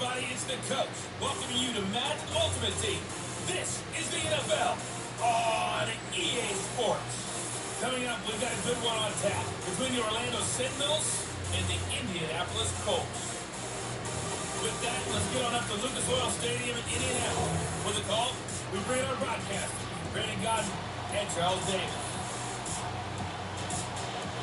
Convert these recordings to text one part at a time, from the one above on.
everybody, it's the coach, welcoming you to Madden Ultimate Team. This is the NFL on EA Sports. Coming up, we've got a good one on tap between the Orlando Sentinels and the Indianapolis Colts. With that, let's get on up to Lucas Oil Stadium in Indianapolis. For the call, we bring our broadcasters, Brandon Godden and Charles Davis.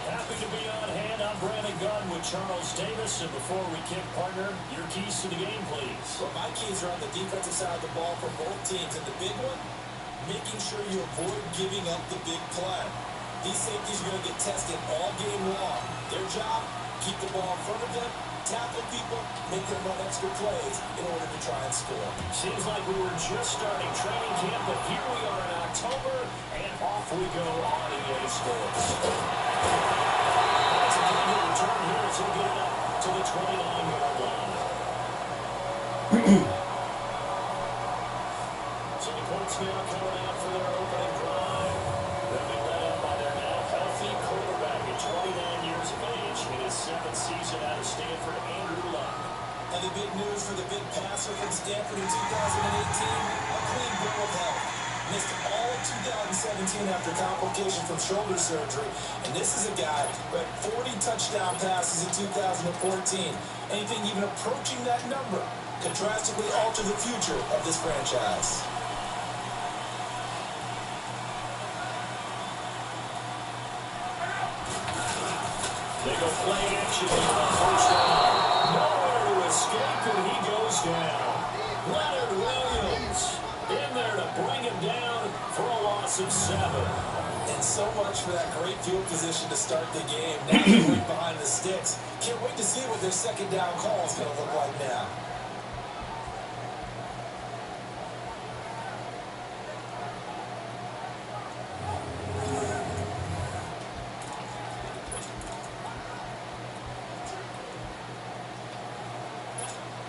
Happy to be on hand. I'm Brandon Gunn with Charles Davis. And before we kick, partner, your keys to the game, please. Well, my keys are on the defensive side of the ball for both teams. And the big one, making sure you avoid giving up the big play. These safeties are going to get tested all game long. Their job, keep the ball in front of them, tackle people, make them run extra plays in order to try and score. Seems like we were just starting training camp, but here we are in October, and off we go on EA Sports. That's a pretty good return here as he'll get it up to the 29-yard line. So the Colts now coming out for their opening drive. They'll be led up by their now healthy quarterback at 29 years of age in his 7th season out of Stanford, Andrew Luck. And the big news for the big passer from Stanford in 2018, a clean bill of health. Missed all of 2017 after complication from shoulder surgery. And this is a guy who had 40 touchdown passes in 2014. Anything even approaching that number could drastically alter the future of this franchise. They go play action on the first down. Nowhere to escape, and he goes down. Leonard Williams in there to bring him down for a loss of 7. And so much for that great field position to start the game. Now they're right behind the sticks. Can't wait to see what their second down call is going to look like now.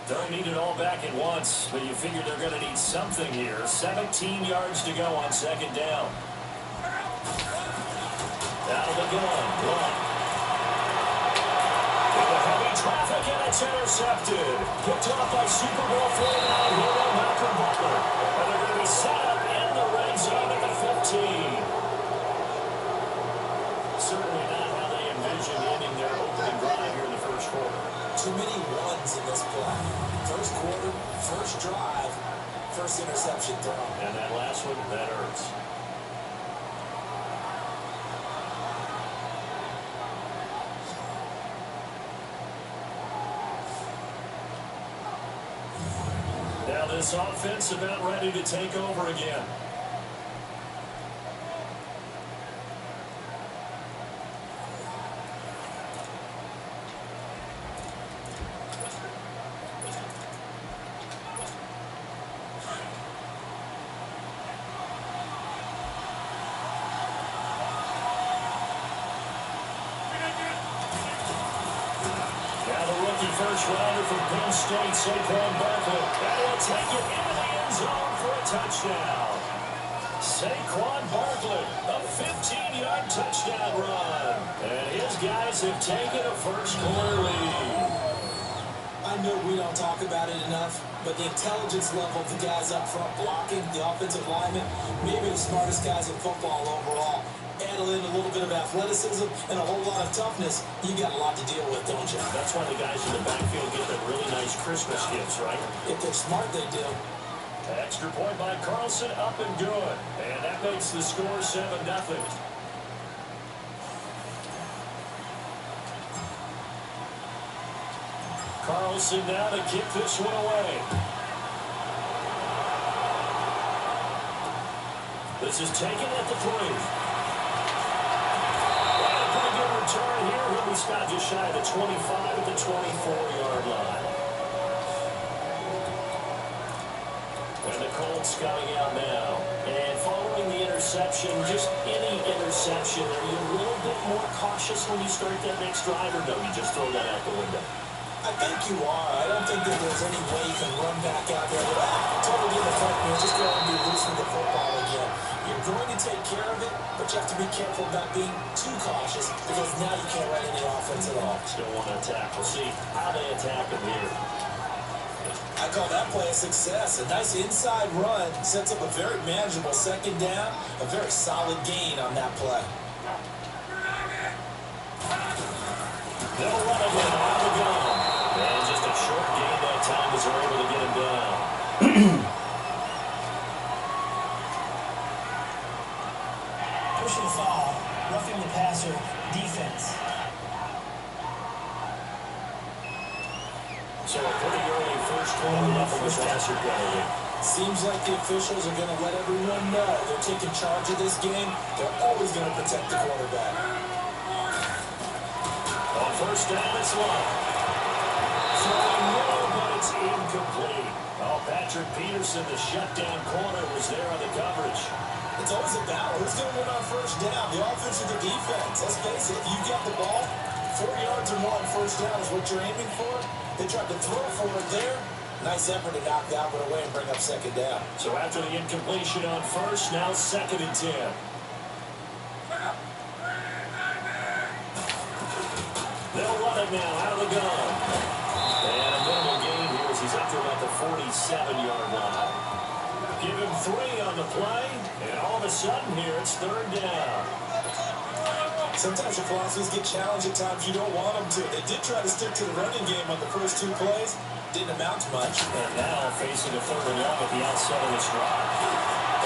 Don't need it all back at once, but you figure they're going to need something here. 17 yards to go on second down. Out of the gun. One. Into heavy traffic, and it's intercepted. Picked off by Super Bowl 49 hero Malcolm Butler. And they're going to be set up in the red zone at the 15. Certainly not how they envisioned ending their opening drive here in the first quarter. Too many ones in this play. First quarter, first drive, first interception thrown. And that last one, that hurts. Now this offense about ready to take over again. First rounder from Penn State, Saquon Barkley. And he'll take it into the end zone for a touchdown. Saquon Barkley, a 15-yard touchdown run. And his guys have taken a first-quarter lead. I know we don't talk about it enough, but the intelligence level of the guys up front blocking, the offensive linemen, maybe the smartest guys in football overall. Add in a little bit of athleticism and a whole lot of toughness, you got a lot to deal with, don't you? That's why the guys in the backfield get the really nice Christmas gifts, right? If they're smart, they do. Extra point by Carlson, up and good. And that makes the score 7-0. Carlson now to kick this one away. This is taken at the 20. Return here, he'll be stopped just shy of the 25 at the 24-yard line. And the Colts coming out now. And following the interception, just any interception, are you a little bit more cautious when you start that next drive, or no, you just throw that out the window? I think you are. I don't think that there's any way you can run back out there with totally get in the front, man. Just go and be loose with the football again. You're going to take care of it, but you have to be careful about being too cautious because now you can't run any offense at all. Still want to attack. We'll see how they attack him here. I call that play a success. A nice inside run sets up a very manageable second down. A very solid gain on that play. They'll run it with out of the gun. And just a short gain that time as they're able to get him down. Pushing the foul, roughing the passer, defense. So a pretty early first quarter left for the passer penalty. Seems like the officials are going to let everyone know they're taking charge of this game. They're always going to protect the quarterback. On first down, it's long. Throwing low, but it's incomplete. Oh, Patrick Peterson, the shutdown corner, was there on the coverage. It's always a battle. Who's going to win on first down? The offense or the defense? Let's face it, if you get the ball, 4 yards or more on first down is what you're aiming for. They tried to throw for it there. Nice effort to knock that one away and bring up second down. So after the incompletion on first, now 2nd and 10. They'll run it now out of the gun. And a minimal gain here as he's up to about the 47-yard line. Give him 3 on the play, and all of a sudden here it's 3rd down. Sometimes your philosophies get challenged at times you don't want them to. They did try to stick to the running game on the first 2 plays. Didn't amount to much. And now facing a 3rd and long at the outset of this drive.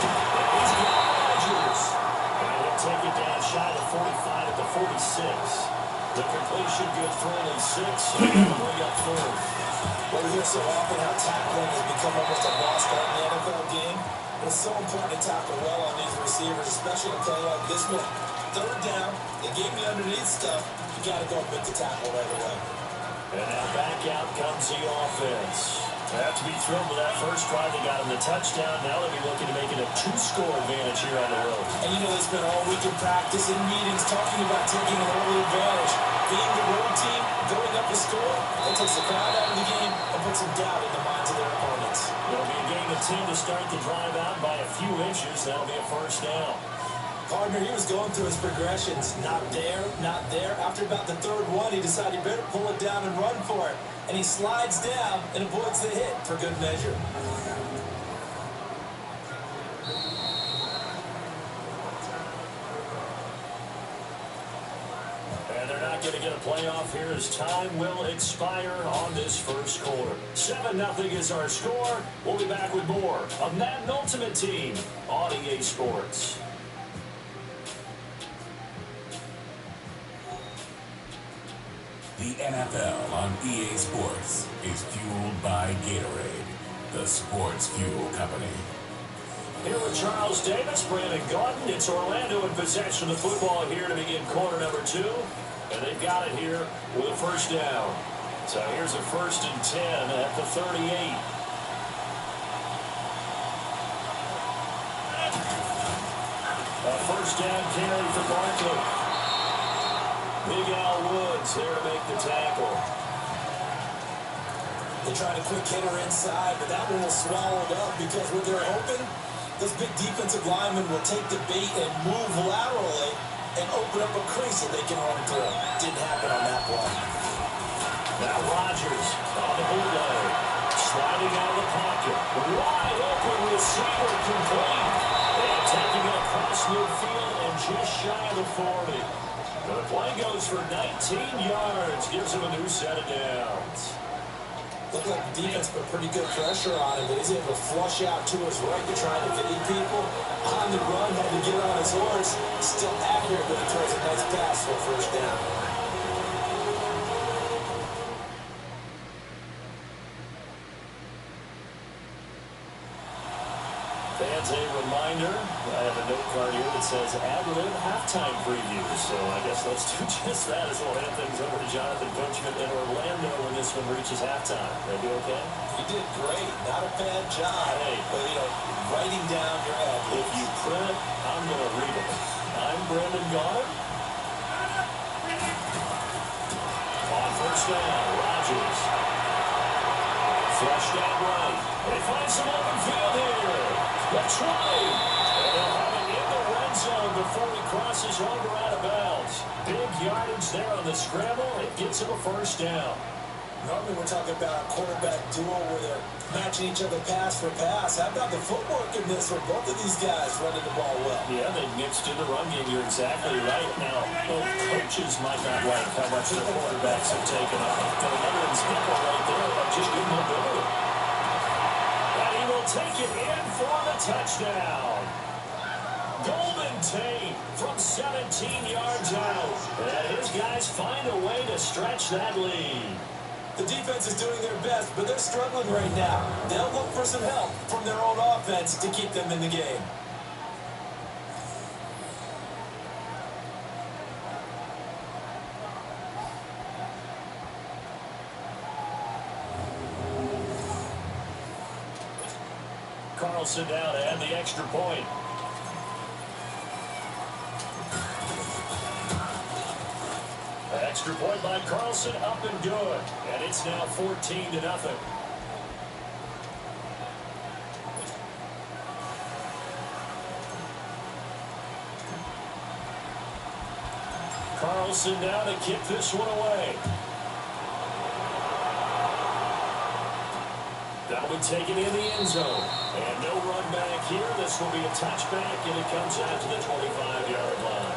And he's got Rodgers. And he'll take it down shy of the 45 at the 46. The completion good for only 6. And bring up 3rd. What we hear so often, how tackling has become almost a lost art in the NFL game. It's so important to tackle well on these receivers, especially in a play like this one. 3rd down, they gave me underneath stuff. You got to go and make the tackle right away. And now back out comes the offense. They have to be thrilled with that first drive. They got him the touchdown. Now they'll be looking to make it a 2-score advantage here on the road. And you know, they spent all week in practice and meetings talking about taking an early advantage. Being the road team, going up a score, that takes the crowd out of the game and puts some doubt in the minds of their opponents. It'll be a gain of 10 to start the drive out by a few inches. That'll be a first down. Partner, he was going through his progressions. Not there, not there. After about the 3rd one, he decided he better pull it down and run for it. And he slides down and avoids the hit for good measure. And they're not going to get a playoff here as time will expire on this first quarter. 7-0 is our score. We'll be back with more of Madden Ultimate Team on EA Sports. The NFL on EA Sports is fueled by Gatorade, the sports fuel company. Here with Charles Davis, Brandon Gaudin. It's Orlando in possession of the football here to begin quarter number 2. And they've got it here with a first down. So here's a 1st and 10 at the 38. A first down carry for Barkley. Big Al Woods there to make the tackle. They tried a quick hitter inside, but that one was swallowed up because when they're open, those big defensive linemen will take the bait and move laterally and open up a crease that they can run through. Didn't happen on that play. Now Rodgers on the bootleg. Sliding out of the pocket. Wide open receiver complete. And taking it across midfield and just shy of the 40. The play goes for 19 yards. Gives him a new set of downs. Looked like the defense put pretty good pressure on him, but he's able to flush out to his right to try and evade people. On the run, had to get on his horse. Still accurate, but he throws a nice pass for a first down. Fans, a reminder, I have a note card here that says ad-lib halftime preview. So I guess let's do just that as we'll hand things over to Jonathan Coachman in Orlando when this one reaches halftime. That be okay? You did great. Not a bad job. Hey. But, you know, writing down your ad. If you print it, I'm going to read it. I'm Brandon Gaudin. On first down, Rodgers. Flush down right. They find some open field here. That's right. And they'll have it in the red zone before he crosses over out of bounds. Big yardage there on the scramble. It gets him a first down. Normally we're talking about a quarterback duo where they're matching each other pass for pass. How about the footwork in this for both of these guys running the ball well? Yeah, they mixed in the run game. You're exactly right. Now, both coaches might not like how much their quarterbacks have taken up. The veterans nickel right there of just good mobility. And he will take it in for the touchdown. Golden Tate from 17 yards out. And his guys find a way to stretch that lead. The defense is doing their best, but they're struggling right now. They'll look for some help from their own offense to keep them in the game. Carlson down to add the extra point. Extra point by Carlson, up and good. And it's now 14-0. Carlson down to kick this one away. That'll be taken in the end zone. And no run back here. This will be a touchback, and it comes out to the 25-yard line.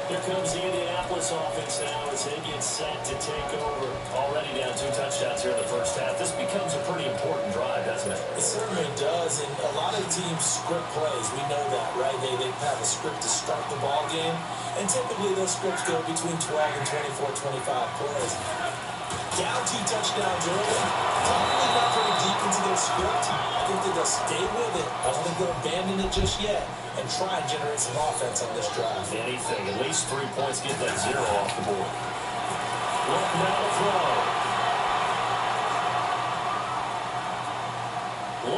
Here comes the Indianapolis offense now as they get set to take over. Already down 2 touchdowns here in the first half. This becomes a pretty important drive, doesn't it? It certainly does, and a lot of teams script plays. We know that, right? They have a script to start the ball game, and typically those scripts go between 12 and 24, 25 plays. Down 2 touchdowns early, probably not very deep into their script. I think that they'll stay with it. I don't think they'll abandon it just yet and try and generate some offense on this drive. Anything, at least 3 points, get that 0 off the board. Look now to throw.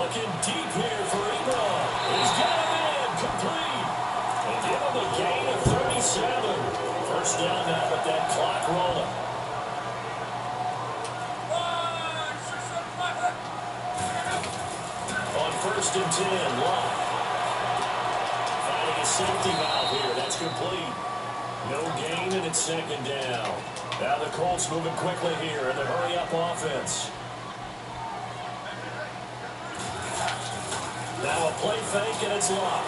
Looking deep here for Ebron. He's got him in, complete. And give him a gain of 37. First down now with that clock rolling. On 1st and 10, Locke. Finding a safety valve here. That's complete. No gain, and it's 2nd down. Now the Colts moving quickly here in the hurry-up offense. Now a play fake, and it's Locke.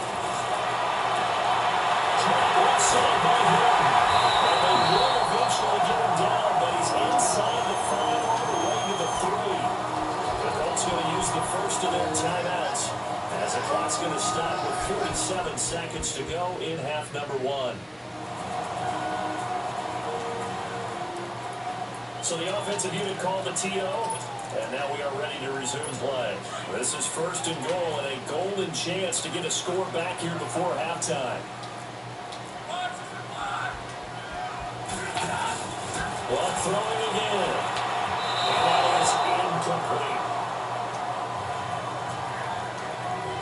Outside by him. And they will eventually get him down, but he's inside the 5 all the way to the 3. The Colts going to use the first of their timeouts as the clock's going to stop with 47 seconds to go in half number 1. So the offensive unit called the TO, and now we are ready to resume play. This is 1st and goal and a golden chance to get a score back here before halftime. Well, throwing again. And that is incomplete.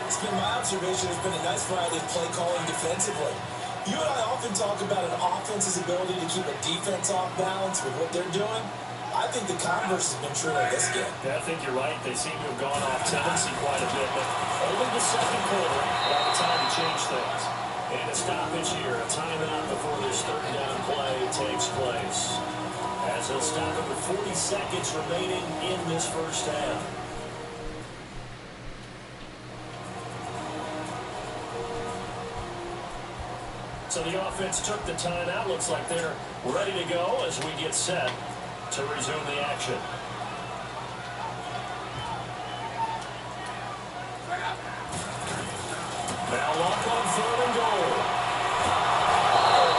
It's been my observation. There's been a nice variety of play calling defensively. You and I often talk about an offense's ability to keep a defense off balance with what they're doing. I think the converse has been true in this game. Yeah, I think you're right. They seem to have gone off tendency quite a bit, but only the 2nd quarter will have time to change things. And a stoppage here, a timeout before this 3rd down play takes place. As they'll stop it with 40 seconds remaining in this first half. So the offense took the timeout. Looks like they're ready to go as we get set to resume the action. Now Locke on 3rd and goal.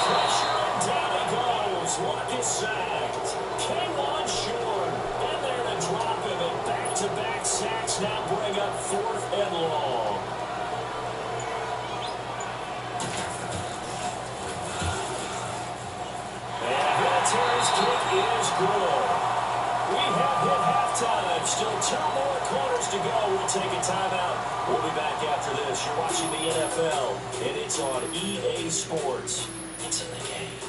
Pressure and down he goes. Locke is sacked. K1 short. And there to drop him. And back-to-back sacks now bring up 4th and long. Terry's kick is good. We have hit halftime. Still 2 more quarters to go. We'll take a timeout. We'll be back after this. You're watching the NFL, and it's on EA Sports. It's in the game.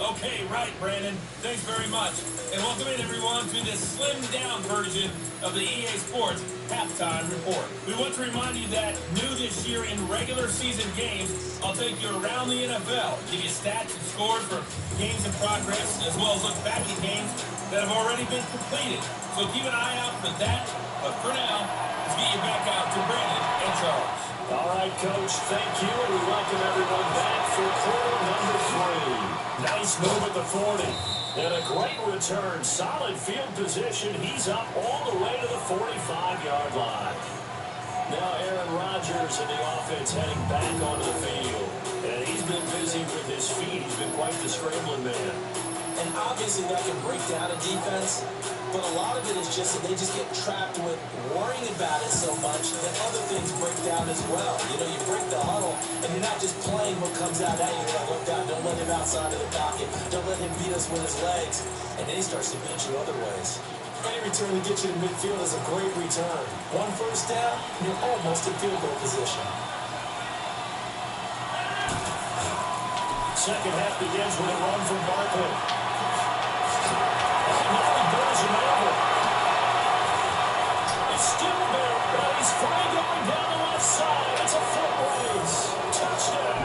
Okay, right, Brandon. Thanks very much. And welcome in, everyone, to this slimmed-down version of the EA Sports Halftime Report. We want to remind you that new this year in regular season games, I'll take you around the NFL, give you stats and scores for games in progress, as well as look back at games that have already been completed. So keep an eye out for that. But for now, let's get you back out to Brandon and Charles. All right, Coach, thank you, and we welcome everyone back for quarter number 3. Nice move at the 40. And a great return, solid field position. He's up all the way to the 45-yard line. Now Aaron Rodgers in the offense heading back onto the field. And he's been busy with his feet. He's been quite the scrambling man. And obviously that can break down a defense, but a lot of it is just that they just get trapped with worrying about it so much that other things break down as well. You know, you break the huddle, and you're not just playing what comes out at you. You're like, look down, don't let him outside of the pocket. Don't let him beat us with his legs. And then he starts to beat you other ways. Any return to get you to midfield is a great return. One first down, and you're almost in field goal position. Second half begins with a run from Barkley. Now he goes him over. It's still there, but he's free going down the left side. It's a foot race. Touchdown.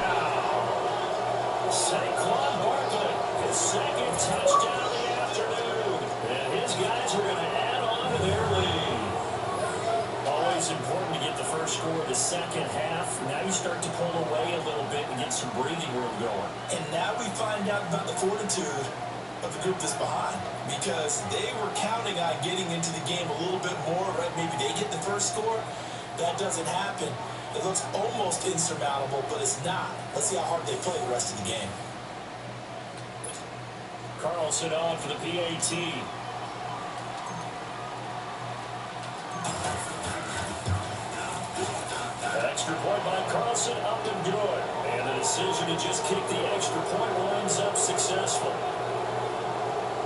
Saquon Barkley, his second touchdown of the afternoon. And his guys are going to add on to their lead. Always important to get the first score of the second half. Now you start to pull away a little bit and get some breathing room going. And now we find out about the fortitude of the group that's behind, because they were counting on getting into the game a little bit more, right? Maybe they get the first score. That doesn't happen. It looks almost insurmountable, but it's not. Let's see how hard they play the rest of the game. Carlson on for the PAT. Extra point by Carlson, up and good. And the decision to just kick the extra point winds up successful.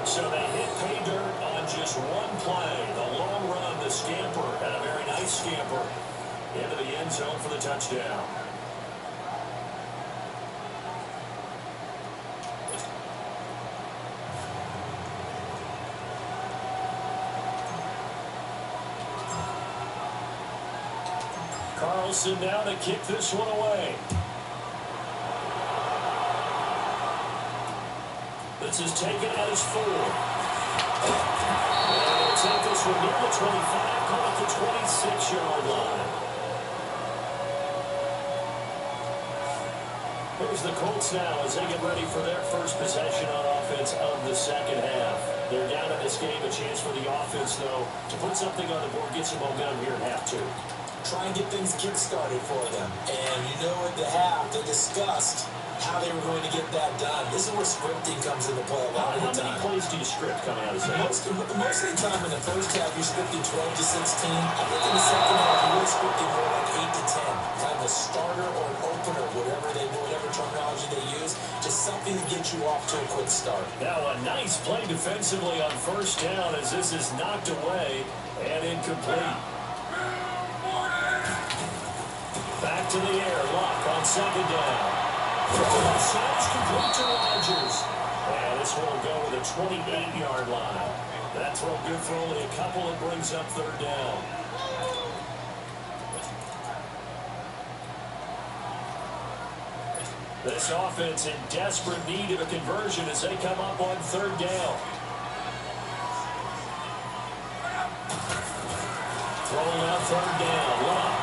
So they hit pay dirt on just one play. The long run, the scamper, and a very nice scamper into the end zone for the touchdown. Carlson now to kick this one away. This is taken at his 4. And they'll take this one near the 25, call it the 26-yard line. Here's the Colts now as they get ready for their first possession on offense of the second half. They're down in this game, a chance for the offense, though, to put something on the board, get some momentum here in half 2. Try and get things kick-started for them. And you know at the half, they discussed how they were going to get that done. This is where scripting comes into play a lot of the time. How many plays do you script coming out of the second? Most of the time in the first half, you're scripting 12 to 16. I think in the second half, you're really scripting more like 8 to 10. Kind of a starter or an opener, whatever terminology they use. Just something to get you off to a quick start. Now a nice play defensively on first down as this is knocked away and incomplete. Back to the air, Luck on second down. Sounds complete to Rodgers. And this one will go to the 28-yard line. That throw good for only a couple. It brings up third down. This offense in desperate need of a conversion as they come up on third down. Throwing out third down. Luck.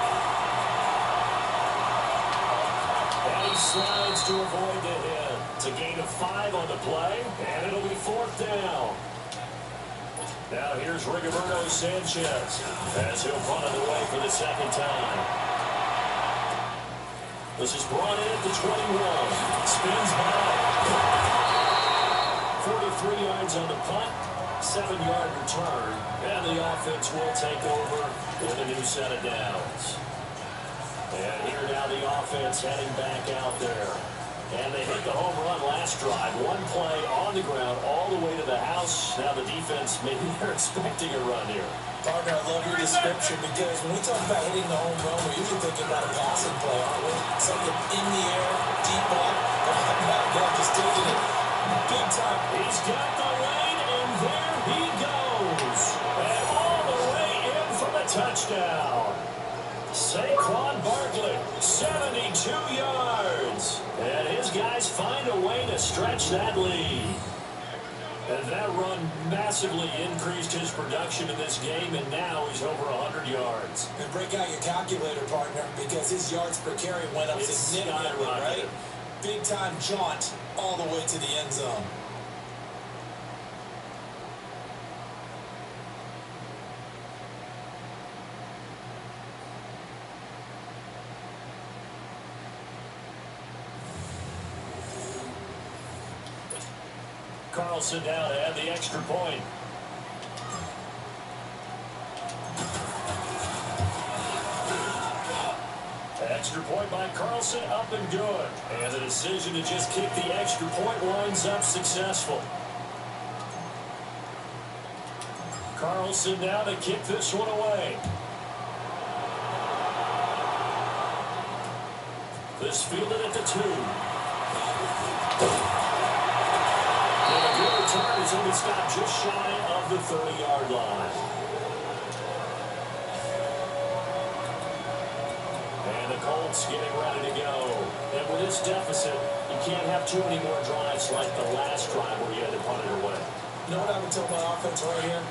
Slides to avoid the hit. It's a gain of 5 on the play, and it'll be fourth down. Now here's Rigoberto Sanchez as he'll punt it away for the second time. This is brought in at the 21. Spins by. 43 yards on the punt, 7-yard return, and the offense will take over with a new set of downs. And here now the offense heading back out there. And they hit the home run last drive. One play on the ground all the way to the house. Now the defense, maybe they're expecting a run here. Partner, I love your description because when we talk about hitting the home run, we're usually thinking about a passing play, aren't we? Something in the air, deep up, but just taking it big time. He's got the lane, and there he goes. And all the way Saquon Barkley, 72 yards. And his guys find a way to stretch that lead. And that run massively increased his production in this game, and now he's over 100 yards. And break out your calculator, partner, because his yards per carry went up significantly, right? Big-time jaunt all the way to the end zone. Carlson down to add the extra point. Extra point by Carlson, up and good. And the decision to just kick the extra point winds up successful. Carlson now to kick this one away. This fielded at the 2. Return is only stopped just shy of the 30-yard line. And the Colts getting ready to go. And with this deficit, you can't have too many more drives like the last drive where you had to punt it away. You know what I would tell my offense right here?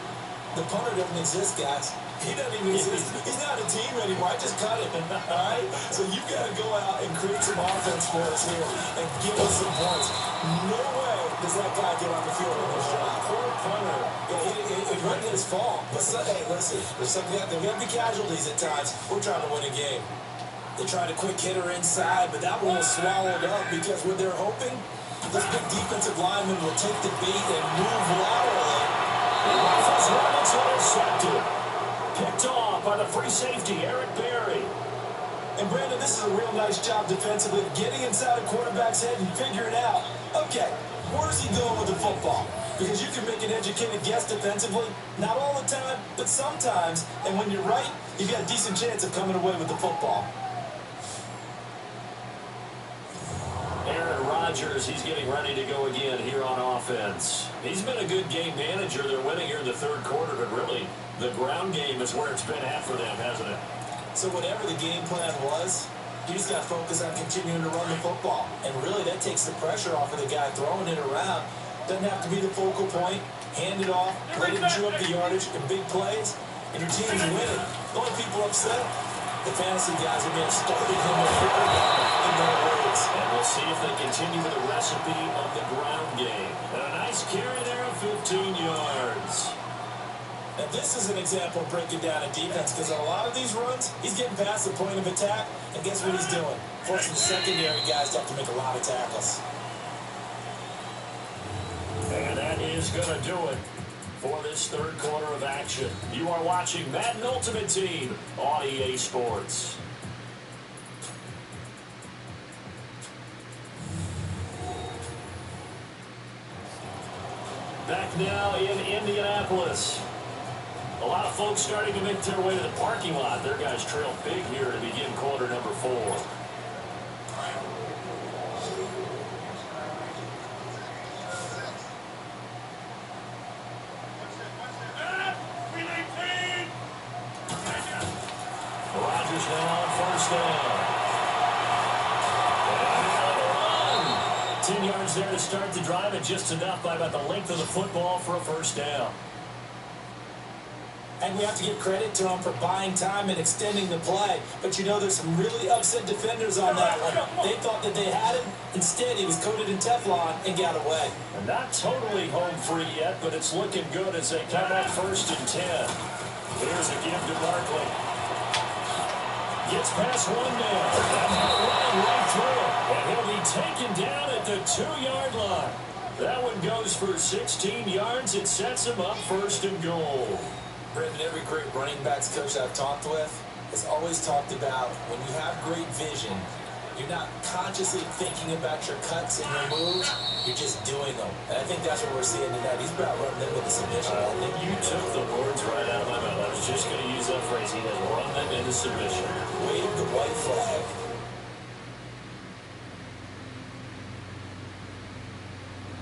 The punter doesn't exist, guys. He doesn't even exist. He's not a team anymore. I just cut him. All right? So you got to go out and create some offense for us here and give us some points. No way does that guy get on the field in this job. Poor punter. It wasn't his fault. But, hey, listen, there's going to be casualties at times. We're trying to win a game. They tried a quick hitter inside, but that one was swallowed up because what they're hoping, this big defensive lineman will take the bait and move laterally. The rifle's run, it's intercepted. Picked off by the free safety, Eric Berry. And Brandon, this is a real nice job defensively, getting inside a quarterback's head and figuring out, okay, where's he going with the football? Because you can make an educated guess defensively, not all the time, but sometimes. And when you're right, you've got a decent chance of coming away with the football. Aaron Rodgers, he's getting ready to go again here on offense. He's been a good game manager. They're winning here in the third quarter, but really, the ground game is where it's been at for them, hasn't it? So whatever the game plan was, you just got to focus on continuing to run the football. And really, that takes the pressure off of the guy throwing it around. Doesn't have to be the focal point. Hand it off, let him chew up the yardage in big plays, and your team's winning. The only people upset, the fantasy guys are being started in their quarterback in their words. And we'll see if they continue with the recipe of the ground game. And a nice carry there of 15 yards. And this is an example of breaking down a defense, because on a lot of these runs, he's getting past the point of attack, and guess what he's doing? Forcing secondary guys to have to make a lot of tackles. And that is going to do it for this third quarter of action. You are watching Madden Ultimate Team on EA Sports. Back now in Indianapolis. A lot of folks starting to make their way to the parking lot. Their guys trail big here to begin quarter number 4. Rodgers now on first down. And the run. 10 yards there to start the drive, and just enough by about the length of the football for a first down. And we have to give credit to him for buying time and extending the play. But you know, there's some really upset defenders on that one. They thought that they had him. Instead, he was coated in Teflon and got away. And not totally home free yet, but it's looking good as they come up 1st and 10. Here's a give to Barkley. Gets past one man. And running right through it. And he'll be taken down at the 2-yard line. That one goes for 16 yards. It sets him up 1st and goal. Brendan, every great running backs coach I've talked with has always talked about when you have great vision, you're not consciously thinking about your cuts and your moves, you're just doing them. And I think that's what we're seeing tonight. He's about running them into submission. You took the words right out of my mouth. I was just going to use that phrase. He has run them into submission. Wave the white flag.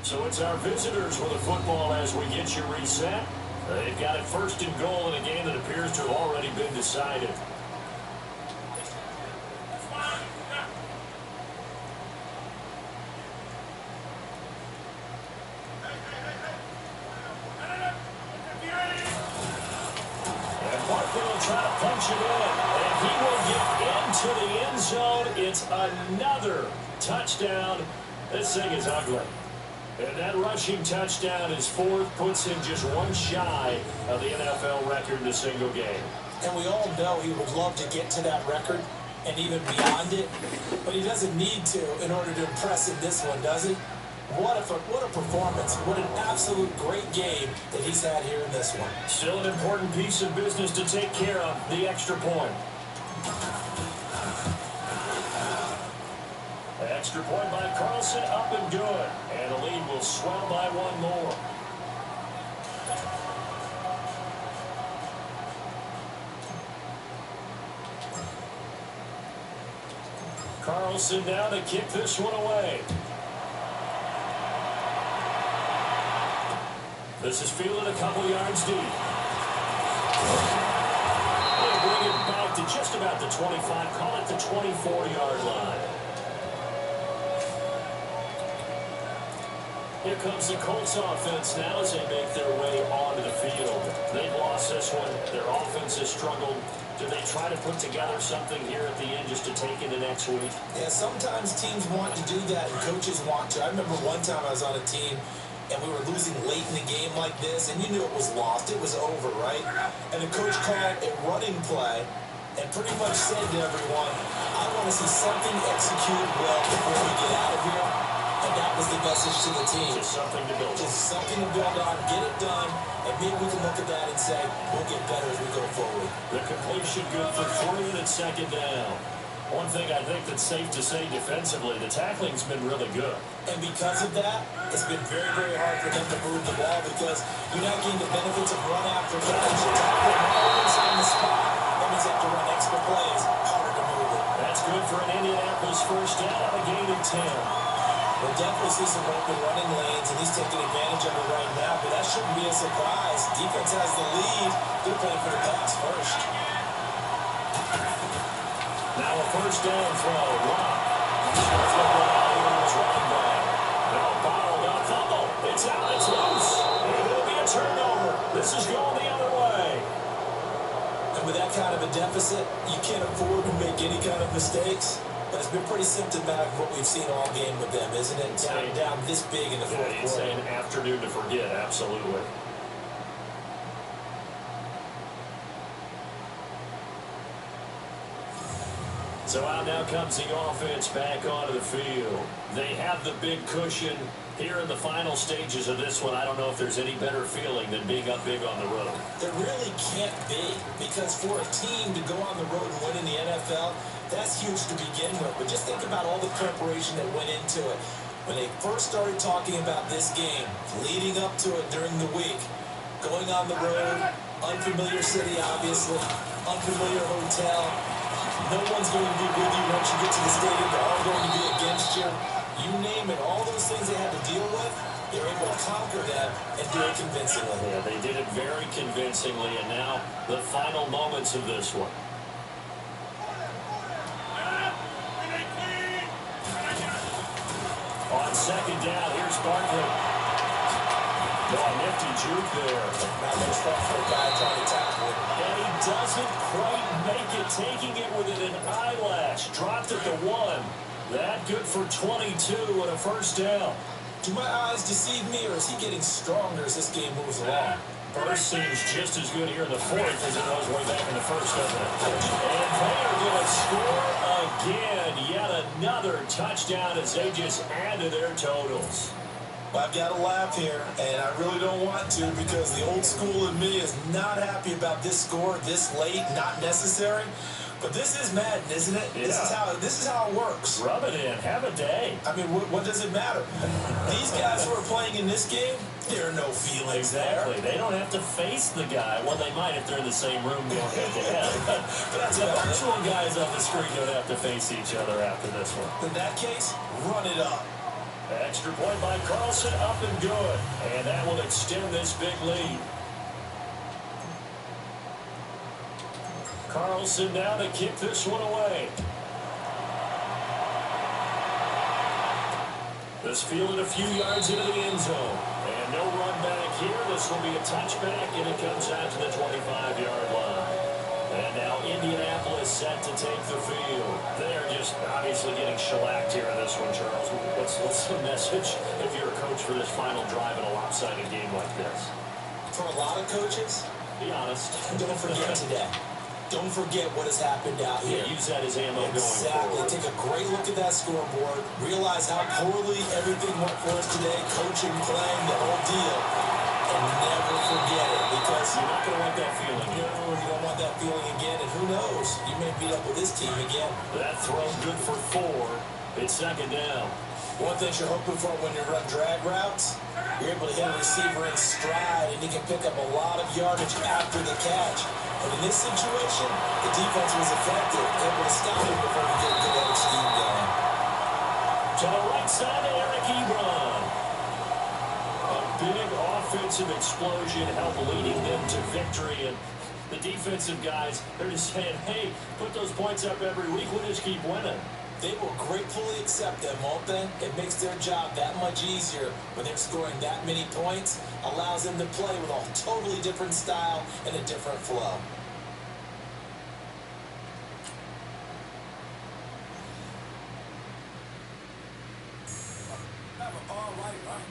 So it's our visitors with the football as we get you reset. They've got it 1st and goal in a game that appears to have already been decided. Barkley will try to punch it in, and he will get into the end zone. It's another touchdown. This thing is ugly. And that rushing touchdown is fourth, puts him just one shy of the NFL record in a single game. And we all know he would love to get to that record and even beyond it, but he doesn't need to in order to impress in this one, does he? What a performance. What an absolute great game that he's had here in this one. Still an important piece of business to take care of, the extra point. Extra point by Carlson, up and good. And the lead will swell by one more. Carlson now to kick this one away. This is fielded a couple yards deep. They bring it back to just about the 25, call it the 24-yard line. Here comes the Colts offense now as they make their way onto the field. They've lost this one. Their offense has struggled. Do they try to put together something here at the end just to take into next week? Yeah, sometimes teams want to do that and coaches want to. I remember one time I was on a team and we were losing late in the game like this, and you knew it was lost. It was over, right? And the coach called a running play and pretty much said to everyone, I want to see something executed well before we get out of here. And that was the message to the team. Just something to build on. Just something to build on, get it done, and maybe we can look at that and say, we'll get better as we go forward. The completion good for 3 and second down. One thing I think that's safe to say defensively, the tackling's been really good. And because of that, it's been very, very hard for them to move the ball because you're not getting the benefits of run after catch. You're tackling always on the spot. That means you have to run extra plays, harder to move it. That's good for an Indianapolis first down, a gain of 10. We'll definitely see some open running lanes, and he's taking advantage of it right now, but that shouldn't be a surprise. Defense has the lead. They're playing for the pass first. Now a first down throw. Wow. Running back. Now bottled up. Fumble. It's out. It's loose. And it'll be a turnover. This is going the other way. And with that kind of a deficit, you can't afford to make any kind of mistakes. But it's been pretty symptomatic of what we've seen all game with them, isn't it? Down this big in the fourth quarter. It's an afternoon to forget, absolutely. So out now comes the offense back onto the field. They have the big cushion here in the final stages of this one. I don't know if there's any better feeling than being up big on the road. There really can't be, because for a team to go on the road and win in the NFL, that's huge to begin with. But just think about all the preparation that went into it. When they first started talking about this game, leading up to it during the week, going on the road, unfamiliar city, obviously, unfamiliar hotel. No one's going to be with you once you get to the stadium. They're all going to be against you. You name it, all those things they had to deal with, they're able to conquer them and do it convincingly. Yeah, they did it very convincingly, and now the final moments of this one. On second down, here's Barkley. Oh, nifty juke there. Not much fun for a guy trying to tackle it. And he doesn't quite make it, taking it within an eyelash. Dropped it to 1. That good for 22 and a first down. Do my eyes deceive me, or is he getting stronger as this game moves along? First seems just as good here in the fourth as it was way back in the first, doesn't it? And they are going to score again. Yet another touchdown as they just add to their totals. Well, I've got to laugh here, and I really don't want to, because the old school in me is not happy about this score this late, not necessary. But this is Madden, isn't it? Yeah. This is how it works. Rub it in. Have a day. I mean, what does it matter? These guys who are playing in this game, there are no feelings Exactly. there. They don't have to face the guy. Well, they might if they're in the same room going head-to-head. But That's the about it. virtual guys on the screen don't have to face each other after this one. In that case, run it up. Extra point by Carlson, up and good. And that will extend this big lead. Carlson now to kick this one away. This fielded a few yards into the end zone. And no run back here. This will be a touchback, and it comes out to the 25-yard line. And now Indianapolis set to take the field. They're just obviously getting shellacked here in this one, Charles. What's the message if you're a coach for this final drive in a lopsided game like this? For a lot of coaches, Be honest. don't forget today. Don't forget what has happened out here. Yeah, use that as ammo going Exactly. forward. Take a great look at that scoreboard. Realize how poorly everything went for us today. Coaching, playing, the whole deal. And never forget it, because You're not going to want that feeling. no, you don't want that feeling again. And who knows? You may meet up with this team again. That throw good for 4. It's second down. One thing you're hoping for when you run drag routes, you're able to hit a receiver in stride, and he can pick up a lot of yardage after the catch. But in this situation, the defense was effective, able to stop him before he get a good edge scheme going. To the right side of Eric Ebron. A big offensive explosion helped leading them to victory. And the defensive guys, they're just saying, hey, put those points up every week. We'll just keep winning. They will gratefully accept them, won't they? It makes their job that much easier when they're scoring that many points. Allows them to play with a totally different style and a different flow. All right.